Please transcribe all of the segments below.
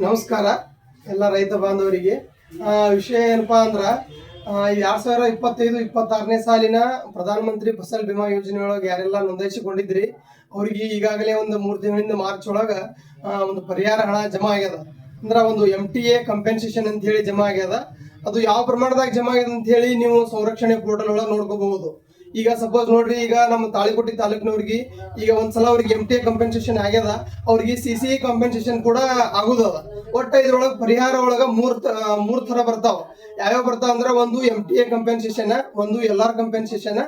ನಮಸ್ಕಾರ ಎಲ್ಲ ರೈತ ಬಾಂಧವರಿಗೆ. ವಿಷಯ ಏನಪ್ಪಾ ಅಂದ್ರೆ 2025-26ನೇ ಸಾಲಿನ ಪ್ರಧಾನಮಂತ್ರಿ ಫಸಲ್ ಬಿಮಾ ಯೋಜನೆಯೊಳಗೆ ಯಾರೆಲ್ಲ ನೋಂದಾಯಿಸಿಕೊಂಡಿದ್ರಿ ಅವರಿಗೆ ಈಗಾಗಲೇ ಒಂದು 3 ತಿಂಗಳಿಂದ ಮಾರ್ಚ್ ಒಳಗೆ ಒಂದು ಪರಿಹಾರ ಹಣ ಜಮಾ ಆಗ್ಯದ. ಅಂದ್ರೆ ಒಂದು MTA ಕಂಪೆನ್ಸೇಷನ್ ಅಂತ ಹೇಳಿ ಜಮಾ ಆಗ್ಯದ. ಅದು ಯಾವ ಪ್ರಮಾಣದಾಗ ಜಮಾ ಆಗ್ಯದ ಅಂತ ಹೇಳಿ ನೀವು ಸಂರಕ್ಷಣೆ ಪೋರ್ಟಲ್ ಒಳಗೆ ನೋಡ್ಕೋಬಹುದು. ಈಗ ಸಪೋಸ್ ನೋಡ್ರಿ, ಈಗ ನಮ್ಮ ತಾಳಿಕೋಟೆ ತಾಲೂಕಿನವ್ರಿಗೆ ಈಗ ಒಂದ್ಸಲ ಅವ್ರಿಗೆ MTA ಕಂಪೆನ್ಸೇಷನ್ ಆಗ್ಯದ, ಅವ್ರಿಗೆ CCA ಕಂಪೆನ್ಸೇಷನ್ ಕೂಡ ಆಗುದದ. ಒಟ್ಟ ಇದ್ರೊಳಗೆ ಪರಿಹಾರ ಒಳಗ ಮೂರ್ ತರ ಬರ್ತಾವ. ಯಾವ್ಯಾವ ಬರ್ತಾವ ಅಂದ್ರೆ ಒಂದು MTA ಕಂಪೆನ್ಸೇಷನ್, ಒಂದು LR ಕಂಪೆನ್ಸೇಷನ್,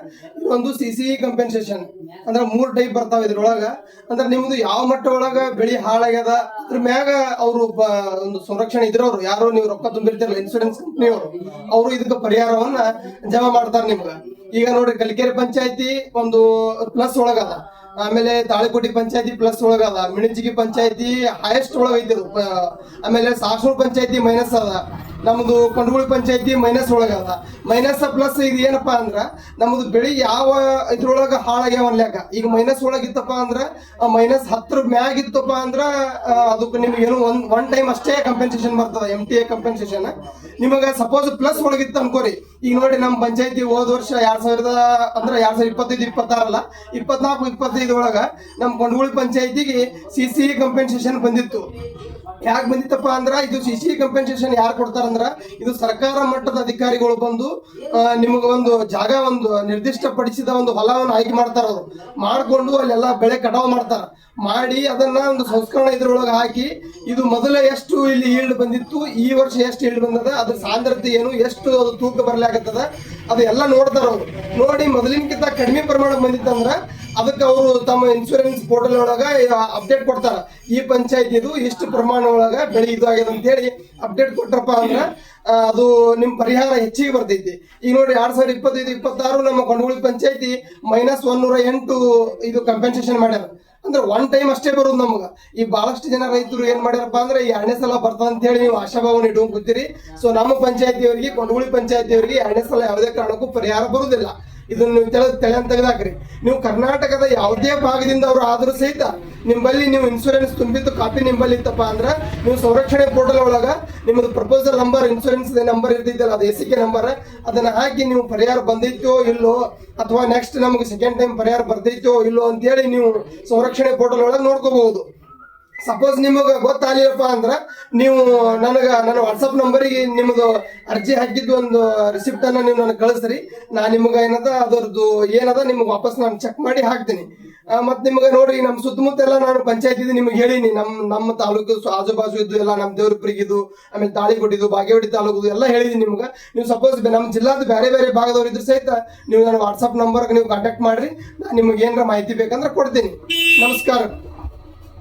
ಒಂದು CCA ಕಂಪೆನ್ಸೇಷನ್. ಅಂದ್ರೆ 3 ಟೈಪ್ ಬರ್ತಾವ ಇದ್ರೊಳಗ. ಅಂದ್ರೆ ನಿಮ್ದು ಯಾವ ಮಟ್ಟ ಒಳಗ ಬೆಳಿ ಹಾಳಾಗ್ಯದ ಅದ್ರ ಮ್ಯಾಗ ಅವರು ಒಂದು ಸಂರಕ್ಷಣೆ ಇದ್ರವ್ರು ಯಾರು ನೀವು ರೊಕ್ಕ ತುಂಬಿರ್ತಿರಲ್ಲ ಇನ್ಸೂರೆನ್ಸ್ ಕಂಪ್ನಿಯವರು, ಅವರು ಇದಕ್ಕೆ ಪರಿಹಾರವನ್ನ ಜಮಾ ಮಾಡ್ತಾರೆ ನಿಮ್ಗ. ಈಗ ನೋಡ್ರಿ, ಕಲಿಕೆರೆ ಪಂಚಾಯತಿ ಒಂದು ಪ್ಲಸ್ ಒಳಗದ, ಆಮೇಲೆ ತಾಳಿಕೋಟಿ ಪಂಚಾಯತಿ ಪ್ಲಸ್ ಒಳಗದ, ಮಿಣಜಿಗಿ ಪಂಚಾಯತಿ ಹೈಯೆಸ್ಟ್ ಒಳಗೈತಿ, ಆಮೇಲೆ ಸಾಸೂರು ಪಂಚಾಯತಿ ಮೈನಸ್ ಅದ, ನಮ್ದು ಕೊಂಡಗುಳಿ ಪಂಚಾಯತಿ ಮೈನಸ್ ಒಳಗದ. ಮೈನಸ್ ಪ್ಲಸ್ ಇದು ಏನಪ್ಪಾ ಅಂದ್ರ ನಮ್ದು ಬೆಳಿ ಯಾವ ಇದ್ರೊಳಗ ಹಾಳಾಗ್ಯಾವ ಅನ್ಲ್ಯಾಕ. ಈಗ ಮೈನಸ್ ಒಳಗಿತ್ತಪ್ಪ ಅಂದ್ರ -10 ಮ್ಯಾಗ ಇತ್ತಪ್ಪ ಅಂದ್ರ ಅದಕ್ಕೆ ನಿಮ್ಗೆ ಏನು ಒನ್ ಟೈಮ್ ಅಷ್ಟೇ ಕಂಪೆನ್ಸೇಷನ್ ಬರ್ತದ MTA ಕಂಪೆನ್ಸೇಷನ್. ನಿಮಗ ಸಪೋಸ್ ಪ್ಲಸ್ ಒಳಗಿತ್ತು ಅನ್ಕೋರಿ. ಈಗ ನೋಡಿ, ನಮ್ಮ ಪಂಚಾಯತಿ ಹೋದ ವರ್ಷ 2025-26 ಅಲ್ಲ, 24-25 ಒಳಗ ನಮ್ಮ ಕೊಂಡಗುಳಿ ಪಂಚಾಯತಿಗೆ CCA ಕಂಪೆನ್ಸೇಷನ್ ಬಂದಿತ್ತು. ಯಾಕೆ ಬಂದಿತ್ತಪ್ಪ ಅಂದ್ರ ಇದು CCA ಕಂಪೆನ್ಸೇಷನ್ ಯಾರು ಕೊಡ್ತಾರಂದ್ರ ಇದು ಸರ್ಕಾರ ಮಟ್ಟದ ಅಧಿಕಾರಿಗಳು ಬಂದು ನಿಮಗೆ ಒಂದು ಜಾಗ, ಒಂದು ನಿರ್ದಿಷ್ಟಪಡಿಸಿದ ಒಂದು ಹೊಲವನ್ನು ಆಯ್ಕೆ ಮಾಡ್ತಾರ. ಅವರು ಮಾಡ್ಕೊಂಡು ಅಲ್ಲೆಲ್ಲ ಬೆಳೆ ಕಟಾವು ಮಾಡ್ತಾರ. ಮಾಡಿ ಅದನ್ನ ಒಂದು ಸಂಸ್ಕರಣ ಇದ್ರೊಳಗೆ ಹಾಕಿ ಇದು ಮೊದಲ ಎಷ್ಟು ಇಲ್ಲಿ ಈಲ್ಡ್ ಬಂದಿತ್ತು, ಈ ವರ್ಷ ಎಷ್ಟು ಈಲ್ಡ್ ಬಂದದ, ಅದ್ರ ಸಾಂದ್ರತೆ ಏನು, ಎಷ್ಟು ಅದು ತೂಕ ಬರ್ಲಾಗತ್ತದ, ಅದು ಎಲ್ಲ ನೋಡ್ತಾರ. ಅವರು ನೋಡಿ ಮೊದಲಿನಕ್ಕಿಂತ ಕಡಿಮೆ ಪ್ರಮಾಣ ಬಂದಿತ್ತಂದ್ರ ಅದಕ್ಕೆ ಅವರು ತಮ್ಮ ಇನ್ಶೂರೆನ್ಸ್ ಪೋರ್ಟಲ್ ಒಳಗ ಅಪ್ಡೇಟ್ ಕೊಡ್ತಾರ. ಈ ಪಂಚಾಯತಿದು ಇಷ್ಟು ಪ್ರಮಾಣ ಒಳಗ ಬೆಳೆ ಇದು ಆಗ್ಯದ ಅಂತ ಹೇಳಿ ಅಪ್ಡೇಟ್ ಕೊಟ್ರಪ್ಪ ಅಂದ್ರ ಅದು ನಿಮ್ ಪರಿಹಾರ ಹೆಚ್ಚಿಗೆ ಬರ್ತೈತಿ. ಈಗ ನೋಡಿ, 2025-26 ನಮ್ಮ ಕೊಂಡಗುಳಿ ಪಂಚಾಯತಿ -108 ಇದು ಕಂಪೆನ್ಸೇಷನ್ ಮಾಡ್ಯಾರ. ಅಂದ್ರೆ ಒನ್ ಟೈಮ್ ಅಷ್ಟೇ ಬರೋದು ನಮ್ಗ. ಈ ಬಹಳಷ್ಟು ಜನ ರೈತರು ಏನ್ ಮಾಡ್ಯಾರಪ್ಪ ಅಂದ್ರೆ ಈ 2ನೇ ಸಲ ಬರ್ತದ ಅಂತ ಹೇಳಿ ನೀವು ಆಶಾಭಾವನೆ ಇಟ್ಕೊಂಡ್ ಕೂತೀರಿ. ಸೊ ನಮ್ಮ ಪಂಚಾಯತಿಯವರಿಗೆ, ಕೊಂಡಗುಳಿ ಪಂಚಾಯತಿಯವರಿಗೆ 2ನೇ ಸಲ ಯಾವುದೇ ಕಾರಣಕ್ಕೂ ಪರಿಹಾರ ಬರುವುದಿಲ್ಲ. ಇದನ್ನ ನೀವು ತೆಗೆದಾಕ್ರಿ. ನೀವು ಕರ್ನಾಟಕದ ಯಾವುದೇ ಭಾಗದಿಂದ ಅವರು ಆದ್ರೂ ಸಹಿತ ನಿಮ್ಮಲ್ಲಿ ನೀವು ಇನ್ಶೂರೆನ್ಸ್ ತುಂಬಿದ್ದು ಕಾಪಿ ನಿಮ್ಮಲ್ಲಿ ಇತ್ತಪ್ಪ ಅಂದ್ರೆ ನೀವು ಸಂರಕ್ಷಣೆ ಪೋರ್ಟಲ್ ಒಳಗ ನಿಮ್ಮದು ಪ್ರಪೋಸಲ್ ನಂಬರ್, ಇನ್ಶೂರೆನ್ಸ್ ನಂಬರ್ ಇರ್ತಿದ್ದಲ್ಲ, ಅದು SK ನಂಬರ್, ಅದನ್ನ ಹಾಕಿ ನೀವು ಪರಿಹಾರ ಬಂದೈತೋ ಇಲ್ಲೋ, ಅಥವಾ ನೆಕ್ಸ್ಟ್ ನಮಗೆ ಸೆಕೆಂಡ್ ಟೈಮ್ ಪರಿಹಾರ ಬರ್ತೈತೋ ಇಲ್ಲೋ ಅಂತೇಳಿ ನೀವು ಸಂರಕ್ಷಣೆ ಪೋರ್ಟಲ್ ಒಳಗೆ ನೋಡ್ಕೋಬಹುದು. ಸಪೋಸ್ ನಿಮಗೆ ಗೊತ್ತಾಗಲಿಲ್ಲಪ್ಪ ಅಂದ್ರ ನೀವು ನನ್ನ ವಾಟ್ಸಪ್ ನಂಬರಿಗೆ ನಿಮ್ಮದು ಅರ್ಜಿ ಹಾಕಿದ್ದು ಒಂದು ರಿಸಿಪ್ಟ್ ಅನ್ನ ನೀವು ನನಗೆ ಕಳಿಸ್ರಿ. ನಾನು ನಿಮ್ಗೆ ಏನದ ಅದರದ್ದು ಏನದ ನಿಮ್ಗೆ ವಾಪಸ್ ನಾನು ಚೆಕ್ ಮಾಡಿ ಹಾಕ್ತೀನಿ. ಮತ್ತೆ ನಿಮ್ಗೆ ನೋಡ್ರಿ, ನಮ್ಮ ಸುತ್ತಮುತ್ತ ಎಲ್ಲ ನಾನು ಪಂಚಾಯತ್ ಇದು ನಿಮ್ಗೆ ಹೇಳೀನಿ. ನಮ್ಮ ತಾಲೂಕು ಆಜು ಬಾಜು ಇದ್ದು ಎಲ್ಲ, ನಮ್ಮ ದೇವ್ರಪುರಿಗಿದ್ದು, ಆಮೇಲೆ ತಾಳಿಕೋಟಿದ್ದು, ಬಾಗೇವಾಡಿ ತಾಲೂಕು ಎಲ್ಲ ಹೇಳಿದೀನಿ ನಿಮ್ಗೆ. ನೀವು ಸಪೋಸ್ ನಮ್ಮ ಜಿಲ್ಲಾದ ಬೇರೆ ಬೇರೆ ಭಾಗದವ್ರು ಇದ್ರು ಸಹಿತ ನೀವು ನನ್ನ ವಾಟ್ಸಪ್ ನಂಬರ್ಗೆ ನೀವು ಕಾಂಟ್ಯಾಕ್ಟ್ ಮಾಡ್ರಿ. ನಾನು ನಿಮ್ಗೆ ಏನಾರ ಮಾಹಿತಿ ಬೇಕಂದ್ರೆ ಕೊಡ್ತೀನಿ. ನಮಸ್ಕಾರ.